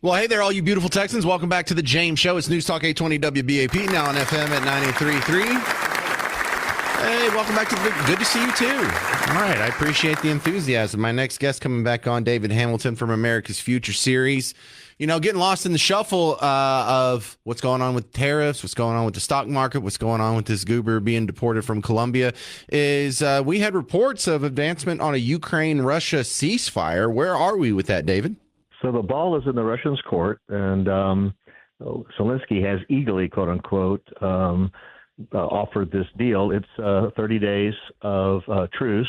Well, hey there, all you beautiful Texans. Welcome back to the James Show. It's News Talk 820 WBAP, now on FM at 93.3. Hey, welcome back to the Good to see you, too. All right, I appreciate the enthusiasm. My next guest coming back on, David Hamilton from America's Future Series. You know, getting lost in the shuffle of what's going on with tariffs, what's going on with the stock market, what's going on with this goober being deported from Colombia, is we had reports of advancement on a Ukraine-Russia ceasefire. Where are we with that, David? So the ball is in the Russians' court, and Zelensky has eagerly, quote unquote, offered this deal. It's 30 days of truce,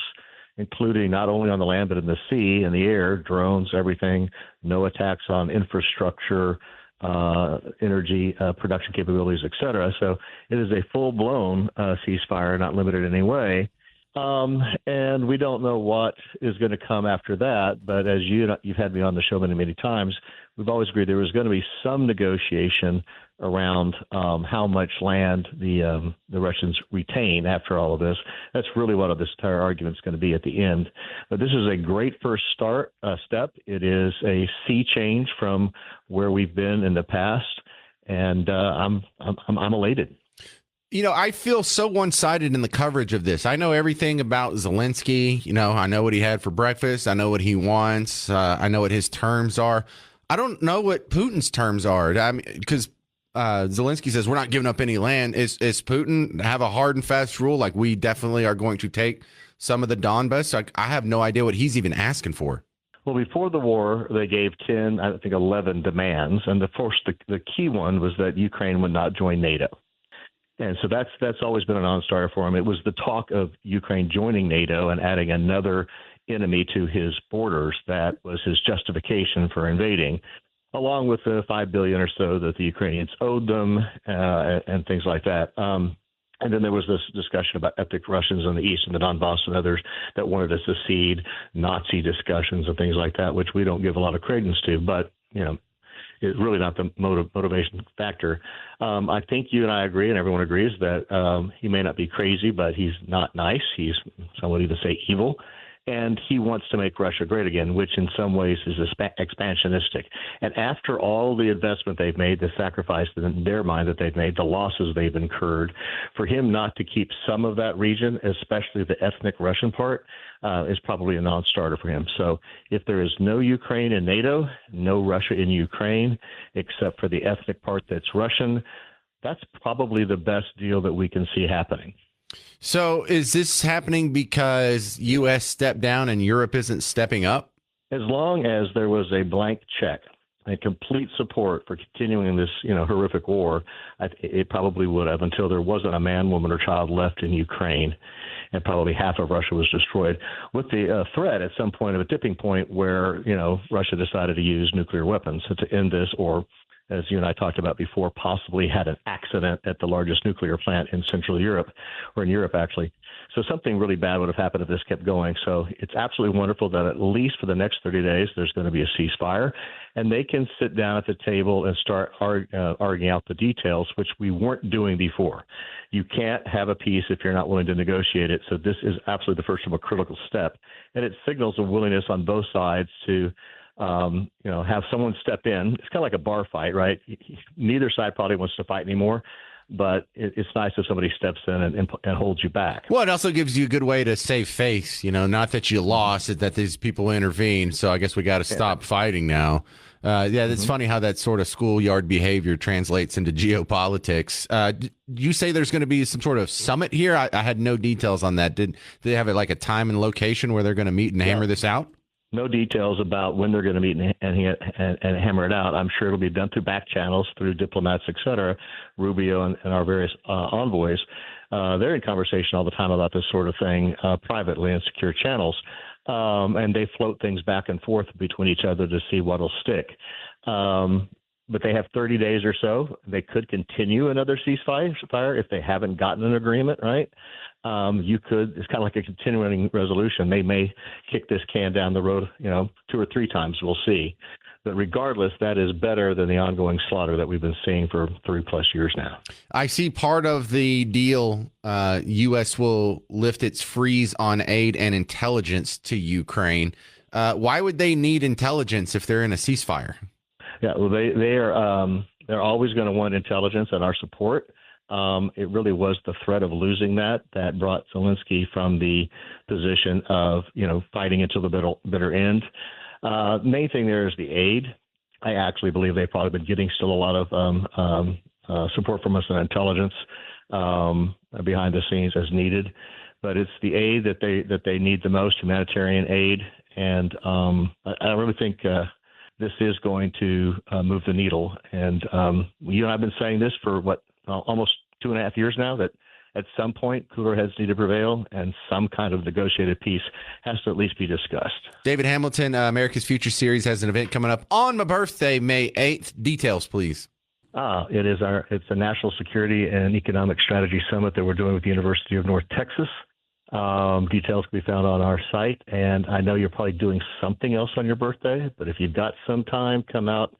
including not only on the land but in the sea, in the air, drones, everything. No attacks on infrastructure, energy production capabilities, etc. So it is a full-blown ceasefire, not limited in any way. And we don't know what is going to come after that. But as you've had me on the show many, many times, we've always agreed there was going to be some negotiation around how much land the Russians retain after all of this. That's really what this entire argument is going to be at the end. But this is a great first step. It is a sea change from where we've been in the past, and I'm elated. You know, I feel so one-sided in the coverage of this. I know everything about Zelensky. You know, I know what he had for breakfast. I know what he wants. I know what his terms are. I don't know what Putin's terms are. I mean, because Zelensky says we're not giving up any land. Is Putin have a hard and fast rule like we definitely are going to take some of the Donbass? Like, I have no idea what he's even asking for. Well, before the war, they gave 10, I think 11 demands, and the key one was that Ukraine would not join NATO. And so that's always been a non-starter for him. It was the talk of Ukraine joining NATO and adding another enemy to his borders that was his justification for invading, along with the $5 billion or so that the Ukrainians owed them and things like that. And then there was this discussion about ethnic Russians in the east and the Donbass and others that wanted to secede, Nazi discussions and things like that, which we don't give a lot of credence to. But, you know, it's really not the motivation factor. I think you and I agree, and everyone agrees, that he may not be crazy, but he's not nice. He's somebody to say evil. And he wants to make Russia great again, which in some ways is expansionistic. And after all the investment they've made, the sacrifice in their mind that they've made, the losses they've incurred, for him not to keep some of that region, especially the ethnic Russian part, is probably a non-starter for him. So if there is no Ukraine in NATO, no Russia in Ukraine, except for the ethnic part that's Russian, that's probably the best deal that we can see happening. So is this happening because U.S. stepped down and Europe isn't stepping up? As long as there was a blank check and complete support for continuing this, horrific war, it probably would have, until there wasn't a man, woman, or child left in Ukraine, and probably half of Russia was destroyed, with the threat at some point of a tipping point where, Russia decided to use nuclear weapons to end this, or, as you and I talked about before, possibly had an accident at the largest nuclear plant in Central Europe, or in Europe, actually. So something really bad would have happened if this kept going. So it's absolutely wonderful that at least for the next 30 days, there's going to be a ceasefire, and they can sit down at the table and start arguing out the details, which we weren't doing before. You can't have a peace if you're not willing to negotiate it. So this is absolutely the first of a critical step, and it signals a willingness on both sides to have someone step in. It's kind of like a bar fight, right? Neither side probably wants to fight anymore, but it's nice if somebody steps in and holds you back. Well, it also gives you a good way to save face, not that you lost, it that these people intervened. So I guess we got to stop fighting now. It's funny how that sort of schoolyard behavior translates into geopolitics. You say there's going to be some sort of summit here? I had no details on that. Did they have like a time and location where they're going to meet and hammer this out? No details about when they're going to meet and hammer it out. I'm sure it'll be done through back channels, through diplomats, et cetera. Rubio and our various envoys, they're in conversation all the time about this sort of thing privately in secure channels. And they float things back and forth between each other to see what'll stick. But they have 30 days or so. They could continue another ceasefire if they haven't gotten an agreement, right? It's kind of like a continuing resolution. They may kick this can down the road, 2 or 3 times. We'll see. But regardless, that is better than the ongoing slaughter that we've been seeing for 3+ years now. I see part of the deal, U.S. will lift its freeze on aid and intelligence to Ukraine. Why would they need intelligence if they're in a ceasefire? Yeah, well, they're always going to want intelligence and our support. It really was the threat of losing that brought Zelensky from the position of fighting until the bitter end. Main thing there is the aid. I actually believe they've probably been getting still a lot of support from us on intelligence behind the scenes as needed, but it's the aid that they need the most, humanitarian aid, and I really think this is going to move the needle. And you and I have been saying this for almost 2.5 years now, that at some point cooler heads need to prevail and some kind of negotiated peace has to at least be discussed. David Hamilton, America's Future Series has an event coming up on my birthday, May 8th. Details, please. It's a National Security and Economic Strategy Summit that we're doing with the University of North Texas. Details can be found on our site, and I know you're probably doing something else on your birthday, but if you've got some time, come out.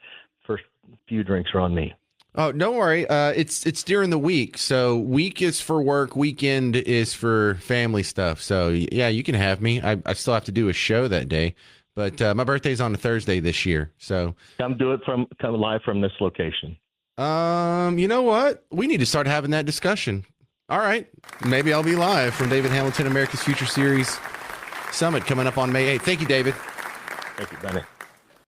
First few drinks are on me. Oh, don't worry. It's during the week. So week is for work. Weekend is for family stuff. So yeah, you can have me. I still have to do a show that day, but my birthday's on a Thursday this year. So come live from this location. You know what? We need to start having that discussion. All right. Maybe I'll be live from David Hamilton, America's Future Series Summit coming up on May 8th. Thank you, David. Thank you, Benny.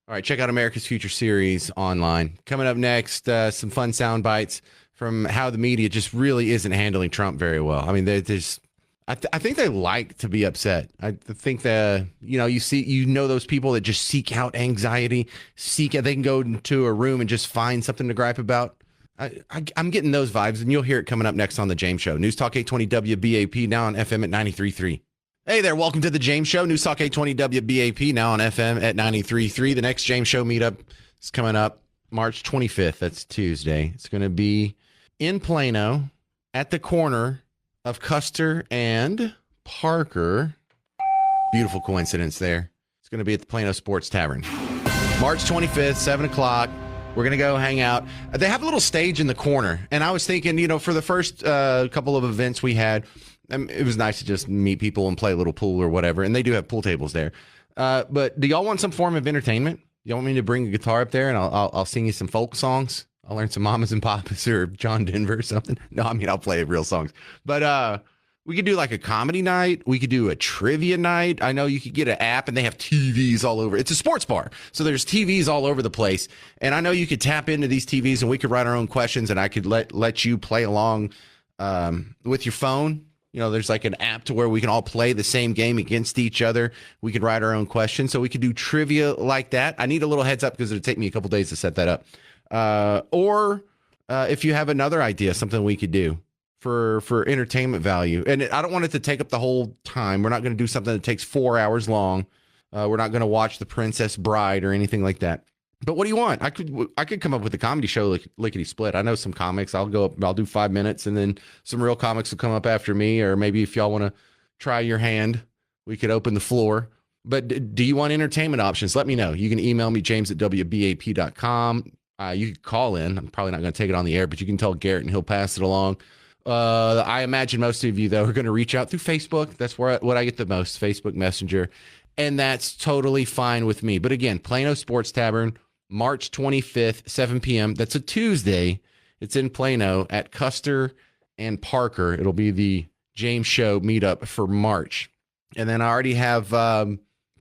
All right, check out America's Future Series online. Coming up next, some fun sound bites from how the media just really isn't handling Trump very well. I mean, I think they like to be upset. I think that you know those people that just seek out anxiety, they can go into a room and just find something to gripe about. I'm getting those vibes, and you'll hear it coming up next on the James Show. News Talk 820 WBAP, now on FM at 93.3. Hey there, welcome to the James Show. News Talk 820 WBAP, now on FM at 93.3. The next James Show meetup is coming up March 25th. That's Tuesday. It's going to be in Plano at the corner of Custer and Parker. Beautiful coincidence there. It's going to be at the Plano Sports Tavern. March 25th, 7 o'clock. We're going to go hang out. They have a little stage in the corner. And I was thinking, for the first couple of events we had, it was nice to just meet people and play a little pool or whatever. And they do have pool tables there. But do y'all want some form of entertainment? You want me to bring a guitar up there and I'll sing you some folk songs? I'll learn some Mamas and Papas or John Denver or something. No, I mean, I'll play real songs. But we could do like a comedy night. We could do a trivia night. I know you could get an app and they have TVs all over. It's a sports bar. So there's TVs all over the place. And I know you could tap into these TVs and we could write our own questions and I could let you play along with your phone. There's like an app to where we can all play the same game against each other. We could write our own questions. So we could do trivia like that. I need a little heads up because it'll take me a couple days to set that up. Or if you have another idea, something we could do for entertainment value. And I don't want it to take up the whole time. We're not going to do something that takes 4 hours long. We're not going to watch The Princess Bride or anything like that. But what do you want? I could come up with a comedy show like Lickety Split. I know some comics. I'll go up, I'll do 5 minutes and then some real comics will come up after me. Or maybe if y'all want to try your hand, we could open the floor. But do you want entertainment options? Let me know. You can email me, james@wbap.com. You can call in. I'm probably not going to take it on the air, but you can tell Garrett and he'll pass it along. I imagine most of you, though, are going to reach out through Facebook. That's what I get the most, Facebook Messenger. And that's totally fine with me. But again, Plano Sports Tavern, March 25th, 7 p.m. That's a Tuesday. It's in Plano at Custer and Parker. It'll be the James Show meetup for March. And then I already have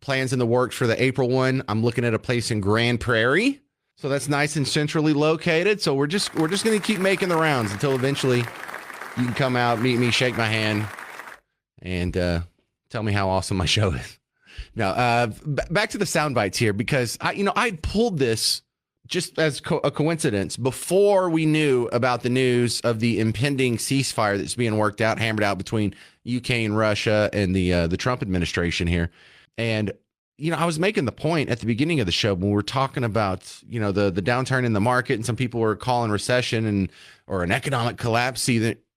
plans in the works for the April one. I'm looking at a place in Grand Prairie. So that's nice and centrally located. So we're just going to keep making the rounds until eventually you can come out, meet me, shake my hand, and tell me how awesome my show is. Now, back to the sound bites here, because I pulled this just as a coincidence before we knew about the news of the impending ceasefire that's being worked out, hammered out between UK and Russia and the Trump administration here. And I was making the point at the beginning of the show when we were talking about the downturn in the market, and some people were calling recession or an economic collapse.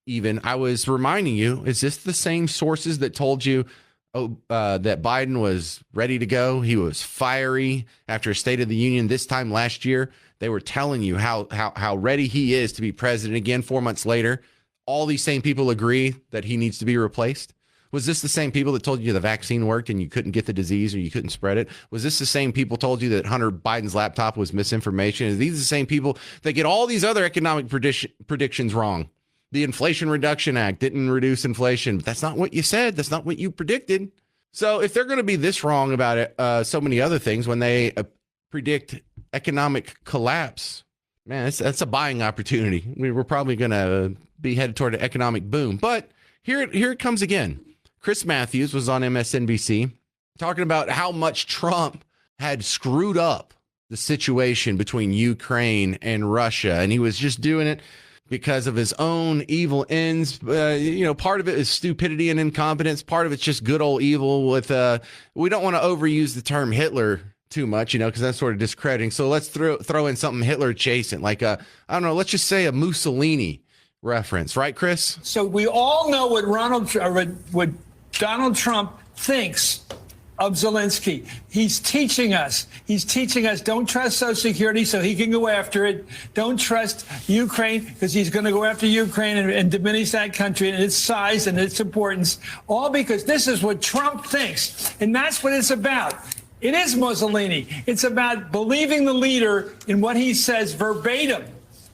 Even I was reminding you, is this the same sources that told you that Biden was ready to go? He was fiery after a State of the Union this time last year. They were telling you how ready he is to be president again. 4 months later, all these same people agree that he needs to be replaced. Was this the same people that told you the vaccine worked and you couldn't get the disease or you couldn't spread it? Was this the same people told you that Hunter Biden's laptop was misinformation? Are these the same people that get all these other economic predictions wrong? The Inflation Reduction Act didn't reduce inflation. That's not what you said. That's not what you predicted. So if they're going to be this wrong about it, so many other things when they predict economic collapse, man, that's a buying opportunity. We're probably going to be headed toward an economic boom. But here it comes again. Chris Matthews was on MSNBC talking about how much Trump had screwed up the situation between Ukraine and Russia. And he was just doing it because of his own evil ends. Part of it is stupidity and incompetence. Part of it's just good old evil with, we don't want to overuse the term Hitler too much, because that's sort of discrediting. So let's throw in something Hitler adjacent, like I don't know, let's just say a Mussolini reference, right, Chris? So we all know what Donald Trump thinks of Zelensky. He's teaching us. Don't trust Social Security so he can go after it. Don't trust Ukraine because he's going to go after Ukraine and diminish that country and its size and its importance. All because this is what Trump thinks. And that's what it's about. It is Mussolini. It's about believing the leader in what he says verbatim.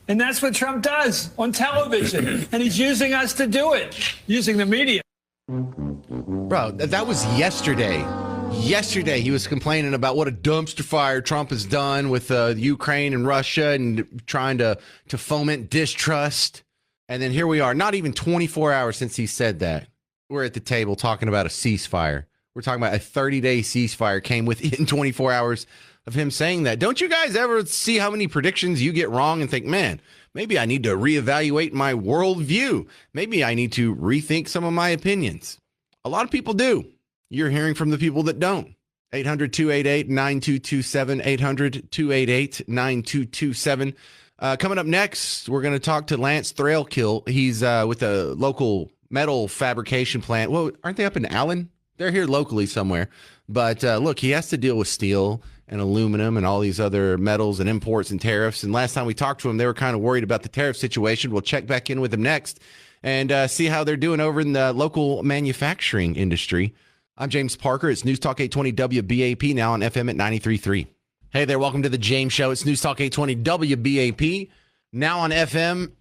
And that's what Trump does on television. And he's using us to do it, using the media. Bro, that was yesterday. Yesterday, he was complaining about what a dumpster fire Trump has done with Ukraine and Russia and trying to foment distrust. And then here we are, not even 24 hours since he said that. We're at the table talking about a ceasefire. We're talking about a 30-day ceasefire came within 24 hours of him saying that. Don't you guys ever see how many predictions you get wrong and think, man, maybe I need to reevaluate my worldview. Maybe I need to rethink some of my opinions. A lot of people do. You're hearing from the people that don't. 800-288-9227, 800-288-9227. Coming up next, we're going to talk to Lance Threlkill. He's with a local metal fabrication plant. Well, aren't they up in Allen? They're here locally somewhere. But look, he has to deal with steel and aluminum and all these other metals and imports and tariffs. And last time we talked to him, they were kind of worried about the tariff situation. We'll check back in with him next and see how they're doing over in the local manufacturing industry. I'm James Parker. It's News Talk 820 WBAP, now on FM at 93.3. Hey there, welcome to the James Show. It's News Talk 820 WBAP, now on FM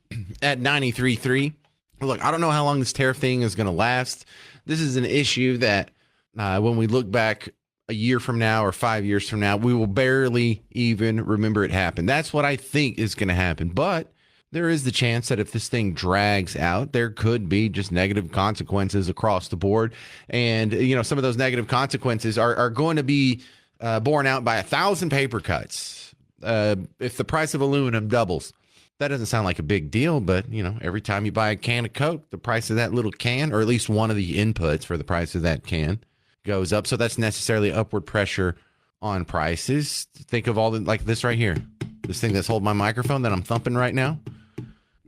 at 93.3. Look, I don't know how long this tariff thing is going to last. This is an issue that when we look back a year from now or 5 years from now, we will barely even remember it happened. That's what I think is going to happen. But there is the chance that if this thing drags out, there could be just negative consequences across the board. And, some of those negative consequences are going to be borne out by 1,000 paper cuts. If the price of aluminum doubles, that doesn't sound like a big deal, but, every time you buy a can of Coke, the price of that little can, or at least one of the inputs for the price of that can, goes up. So that's necessarily upward pressure on prices. Think of all like this right here, this thing that's holding my microphone that I'm thumping right now.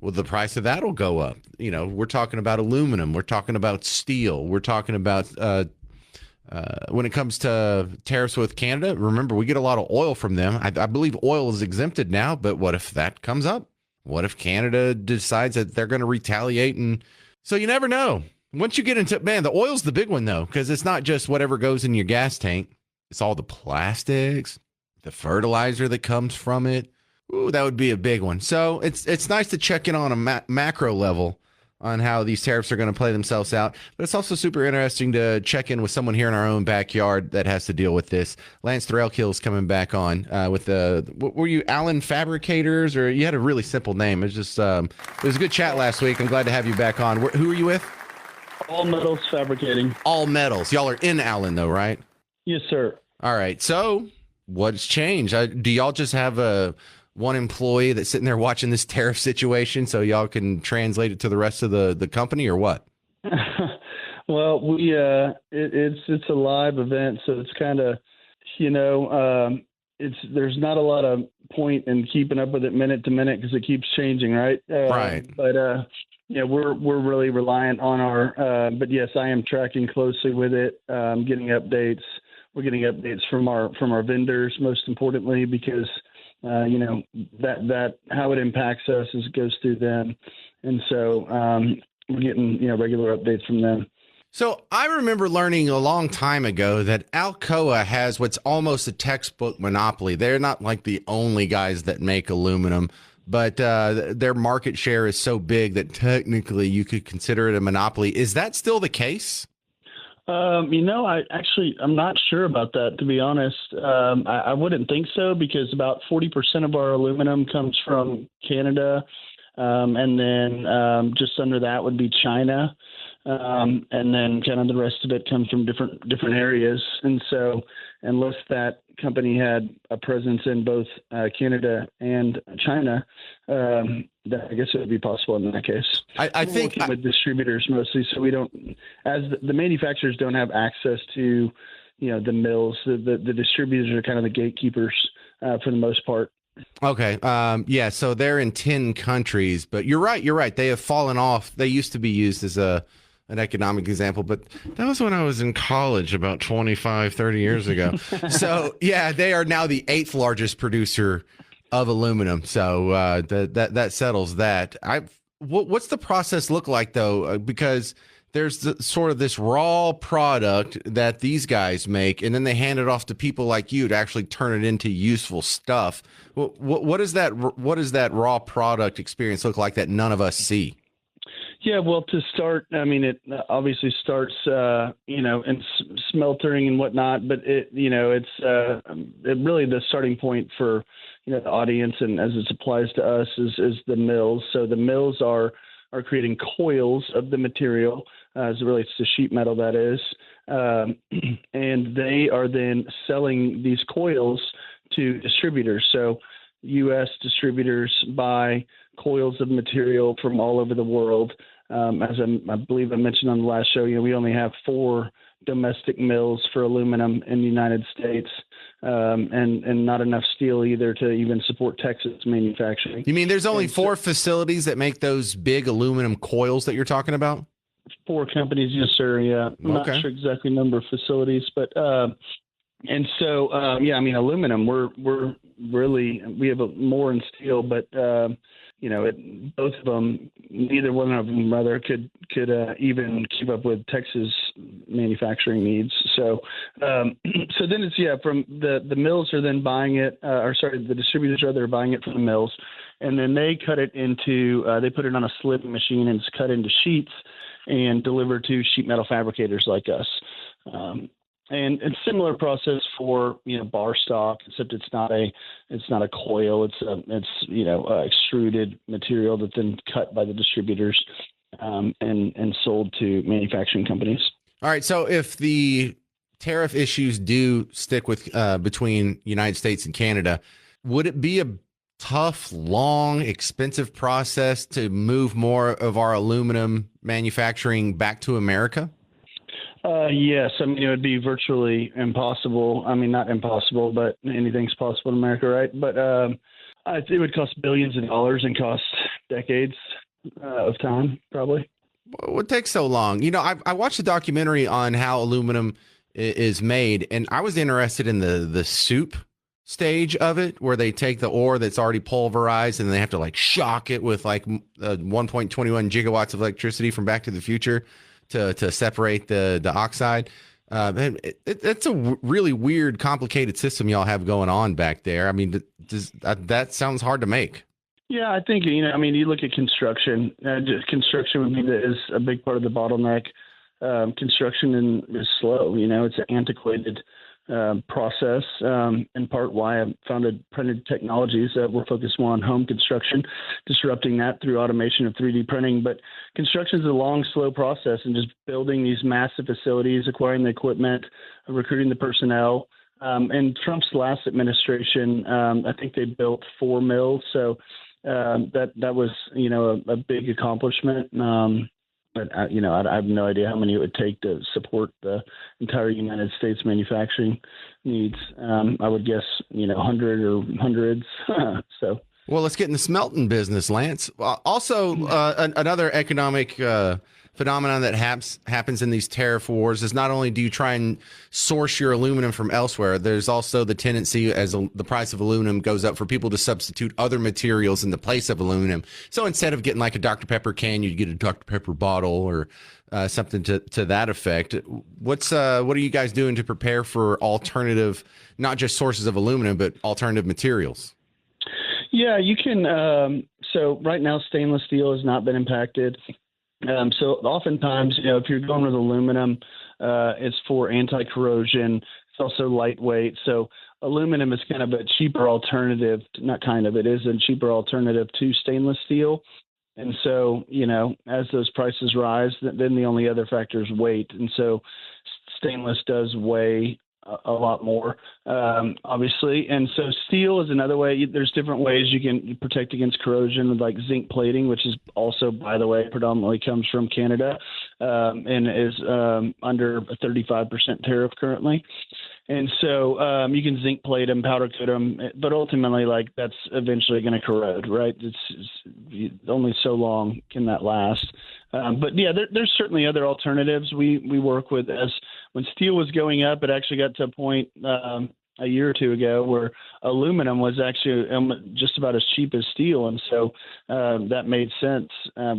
Well, the price of that will go up. We're talking about aluminum. We're talking about steel. We're talking about when it comes to tariffs with Canada. Remember, we get a lot of oil from them. I believe oil is exempted now, but what if that comes up? What if Canada decides that they're going to retaliate? And so you never know. Once you get into, the oil's the big one, though, because it's not just whatever goes in your gas tank. It's all the plastics, the fertilizer that comes from it. Ooh, that would be a big one. So it's nice to check in on a macro level on how these tariffs are going to play themselves out. But it's also super interesting to check in with someone here in our own backyard that has to deal with this. Lance Threlkill is coming back on with what were you, Allen Fabricators? Or you had a really simple name. It was just it was a good chat last week. I'm glad to have you back on. Who are you with? All Metals Fabricating. All Metals. Y'all are in Allen, though, right? Yes, sir. All right. So what's changed? Do y'all just have one employee that's sitting there watching this tariff situation so y'all can translate it to the rest of the company, or what? Well, we it's a live event, so it's kind of, there's not a lot of point in keeping up with it minute to minute because it keeps changing, right? Right. But we're really reliant on our. But yes, I am tracking closely with it, getting updates. We're getting updates from our vendors, most importantly, because that how it impacts us as it goes through them, and so we're getting regular updates from them. So I remember learning a long time ago that Alcoa has what's almost a textbook monopoly. They're not like the only guys that make aluminum, but their market share is so big that technically you could consider it a monopoly. Is that still the case? I'm not sure about that, to be honest. I wouldn't think so, because about 40% of our aluminum comes from Canada. And then just under that would be China. And then kind of the rest of it comes from different areas. And so unless that company had a presence in both Canada and China, I guess it would be possible in that case. I think with distributors mostly, so we don't, as the manufacturers don't have access to, the mills. The distributors are kind of the gatekeepers for the most part. Okay. Yeah. So they're in 10 countries, but you're right. They have fallen off. They used to be used as an economic example, but that was when I was in college about 25, 30 years ago. So yeah, they are now the 8th largest producer of aluminum. So that settles that. What's the process look like though? Because there's sort of this raw product that these guys make, and then they hand it off to people like you to actually turn it into useful stuff. What is that raw product experience look like that none of us see? Yeah, well, to start, I mean, it obviously starts, in smeltering and whatnot, but it's really the starting point for, the audience, and as it applies to us is the mills. So the mills are creating coils of the material as it relates to sheet metal, that is, and they are then selling these coils to distributors. So U.S. distributors buy coils of material from all over the world. As I believe I mentioned on the last show, we only have 4 domestic mills for aluminum in the United States, and not enough steel either to even support Texas manufacturing. You mean there's only 4 facilities that make those big aluminum coils that you're talking about? 4 companies, yes, sir. Yeah, I'm not sure exactly number of facilities, but aluminum. We're really, we have more in steel, but both of them, neither one of them rather could even keep up with Texas manufacturing needs. So then it's from the mills are then buying it, the distributors they're buying it from the mills, and then they cut it into they put it on a slitting machine and it's cut into sheets and delivered to sheet metal fabricators like us. And similar process for bar stock, except it's not a coil. It's extruded material that's then cut by the distributors and sold to manufacturing companies. All right. So if the tariff issues do stick with between United States and Canada, would it be a tough, long, expensive process to move more of our aluminum manufacturing back to America? Yes. I mean, it would be virtually impossible. I mean, not impossible, but anything's possible in America, right? But it would cost billions of dollars and cost decades of time, probably. What takes so long? I watched a documentary on how aluminum is made, and I was interested in the soup stage of it, where they take the ore that's already pulverized and they have to shock it with 1.21 gigawatts of electricity from Back to the Future to separate the oxide. And it's a really weird, complicated system y'all have going on back there. I mean, that sounds hard to make. Yeah, I think, you look at construction. Construction would be is a big part of the bottleneck. Construction is slow. It's an antiquated process, in part why I founded Printed Technologies. We're focused more on home construction, disrupting that through automation of 3D printing. But construction is a long, slow process, and just building these massive facilities, acquiring the equipment, recruiting the personnel. In Trump's last administration, I think they built 4 mills. So that was, a big accomplishment. But I have no idea how many it would take to support the entire United States manufacturing needs. I would guess 100 or hundreds. Well, let's get in the smelting business, Lance. Also, another economic phenomenon that happens in these tariff wars is not only do you try and source your aluminum from elsewhere, there's also the tendency as the price of aluminum goes up for people to substitute other materials in the place of aluminum. So instead of getting like a Dr. Pepper can, you get a Dr. Pepper bottle or something to that effect. What are you guys doing to prepare for alternative, not just sources of aluminum, but alternative materials? Yeah, you can. So right now, stainless steel has not been impacted. So oftentimes, if you're going with aluminum, it's for anti-corrosion. It's also lightweight. So aluminum is kind of a cheaper alternative. Not kind of, it is a cheaper alternative to stainless steel. And so, as those prices rise, then the only other factor is weight. And so stainless does weigh a lot more, obviously. And so steel is another way. There's different ways you can protect against corrosion, like zinc plating, which is also, by the way, predominantly comes from Canada, and is under a 35% tariff currently. And so you can zinc plate them, powder coat them, but ultimately, that's eventually going to corrode, right? It's only so long can that last. But yeah, there's certainly other alternatives we work with. As when steel was going up, it actually got to a point a year or two ago where aluminum was actually just about as cheap as steel, and so that made sense,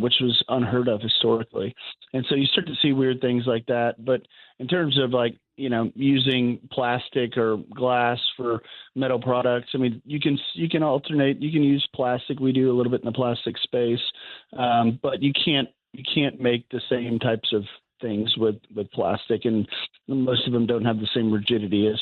which was unheard of historically. And so you start to see weird things like that. But in terms of using plastic or glass for metal products, I mean, you can alternate. You can use plastic. We do a little bit in the plastic space, but you can't make the same types of things with plastic, and most of them don't have the same rigidity as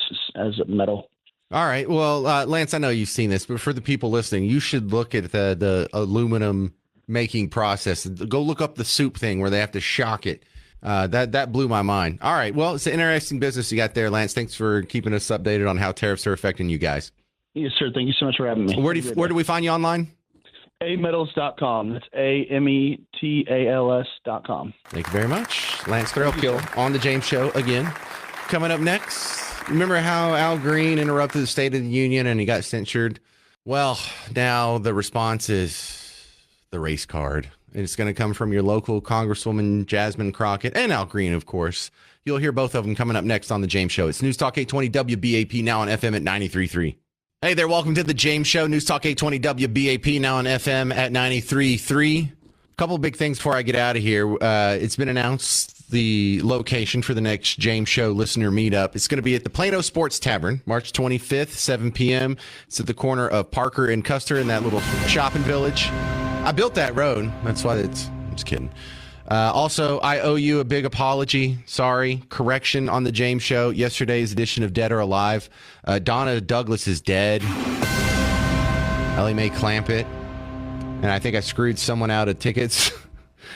metal. All right. Well, Lance, I know you've seen this, but for the people listening, you should look at the aluminum making process. Go look up the soup thing where they have to shock it. That blew my mind. All right. Well, it's an interesting business you got there, Lance. Thanks for keeping us updated on how tariffs are affecting you guys. Yes, sir. Thank you so much for having me. Where do we find you online? ametals.com. That's ametals.com. Thank you very much. Lance Thrillkill on the James Show again. Coming up next, remember how Al Green interrupted the State of the Union and he got censured? Well, now the response is the race card. And it's going to come from your local Congresswoman Jasmine Crockett and Al Green, of course. You'll hear both of them coming up next on the James Show. It's News Talk 820 WBAP, now on FM at 93.3. Hey there, welcome to the James Show. News Talk 820 WBAP, now on FM at 93.3. A couple of big things before I get out of here. It's been announced the location for the next James Show listener meetup. It's going to be at the Plano Sports Tavern, March 25th, 7 p.m. It's at the corner of Parker and Custer in that little shopping village. I built that road. That's why I'm just kidding. Also, I owe you a big apology. Sorry. Correction on the James Show. Yesterday's edition of Dead or Alive. Donna Douglas is dead. Ellie Mae Clampett. And I think I screwed someone out of tickets.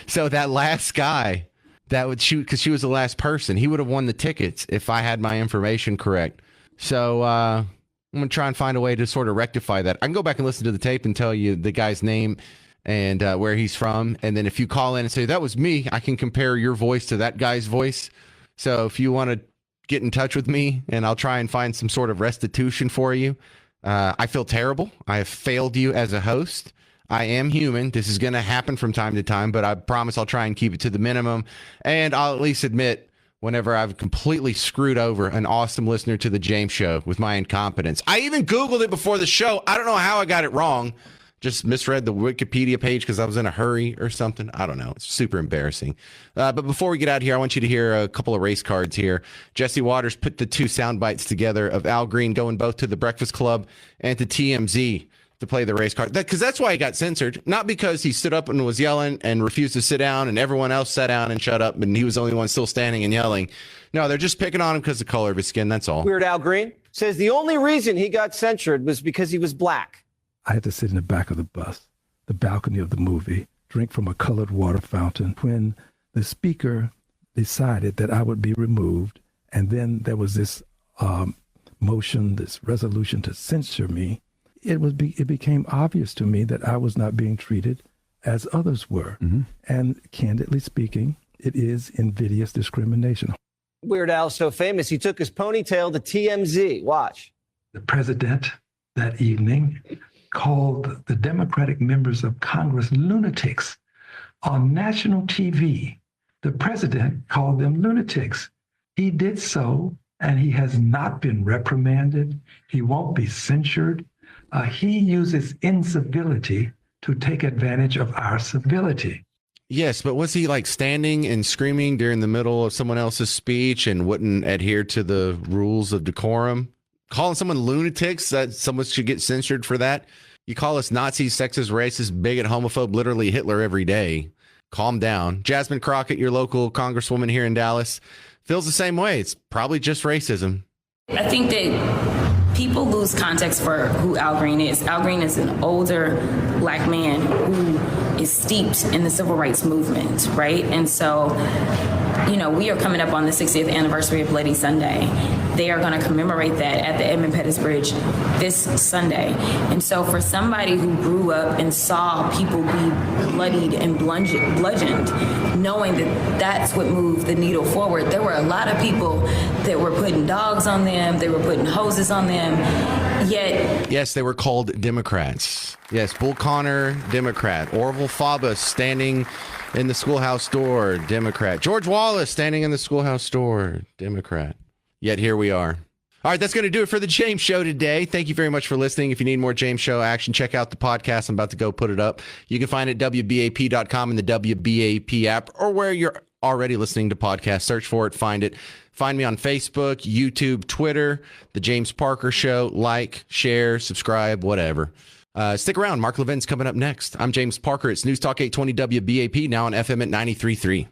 So that last guy that would shoot, because she was the last person, he would have won the tickets if I had my information correct. So I'm going to try and find a way to sort of rectify that. I can go back and listen to the tape and tell you the guy's name and where he's from. And then if you call in and say, that was me, I can compare your voice to that guy's voice. So if you want to get in touch with me, and I'll try and find some sort of restitution for you. I feel terrible. I have failed you as a host. I am human. This is going to happen from time to time, but I promise I'll try and keep it to the minimum. And I'll at least admit whenever I've completely screwed over an awesome listener to the James Show with my incompetence. I even Googled it before the show. I don't know how I got it wrong. Just misread the Wikipedia page because I was in a hurry or something. I don't know. It's super embarrassing. But before we get out of here, I want you to hear a couple of race cards here. Jesse Waters put the two sound bites together of Al Green going both to the Breakfast Club and to TMZ to play the race card. Because that's why he got censored. Not because he stood up and was yelling and refused to sit down and everyone else sat down and shut up and he was the only one still standing and yelling. No, they're just picking on him because of the color of his skin. That's all. Weird Al Green says the only reason he got censored was because he was black. I had to sit in the back of the bus, the balcony of the movie, drink from a colored water fountain when the speaker decided that I would be removed. And then there was this motion, this resolution to censure me. It became obvious to me that I was not being treated as others were. Mm-hmm. And candidly speaking, it is invidious discrimination. Weird Al's so famous, he took his ponytail to TMZ. Watch. The president that evening called the Democratic members of Congress lunatics on national TV the president called them lunatics. He did so, and he has not been reprimanded. He won't be censured. He uses incivility to take advantage of our civility. Yes, but was he like standing and screaming during the middle of someone else's speech and wouldn't adhere to the rules of decorum? Calling someone lunatics, that someone should get censured for that? You call us Nazis, sexist, racist, bigot, homophobe, literally Hitler every day. Calm down. Jasmine Crockett, your local congresswoman here in Dallas, feels the same way. It's probably just racism. I think that people lose context for who Al Green is. Al Green is an older black man who is steeped in the civil rights movement, right? And so, we are coming up on the 60th anniversary of Bloody Sunday. They are going to commemorate that at the Edmund Pettus Bridge this Sunday. And so for somebody who grew up and saw people be bloodied and bludgeoned, knowing that that's what moved the needle forward, there were a lot of people that were putting dogs on them, they were putting hoses on them, yet... Yes, they were called Democrats. Yes, Bull Connor, Democrat. Orville Faubus standing in the schoolhouse door, Democrat. George Wallace standing in the schoolhouse door, Democrat. Yet here we are. All right, that's going to do it for the James Show today. Thank you very much for listening. If you need more James Show action, check out the podcast. I'm about to go put it up. You can find it at WBAP.com and the WBAP app, or where you're already listening to podcasts. Search for it, find it. Find me on Facebook, YouTube, Twitter, The James Parker Show. Like, share, subscribe, whatever. Stick around. Mark Levin's coming up next. I'm James Parker. It's News Talk 820 WBAP, now on FM at 93.3.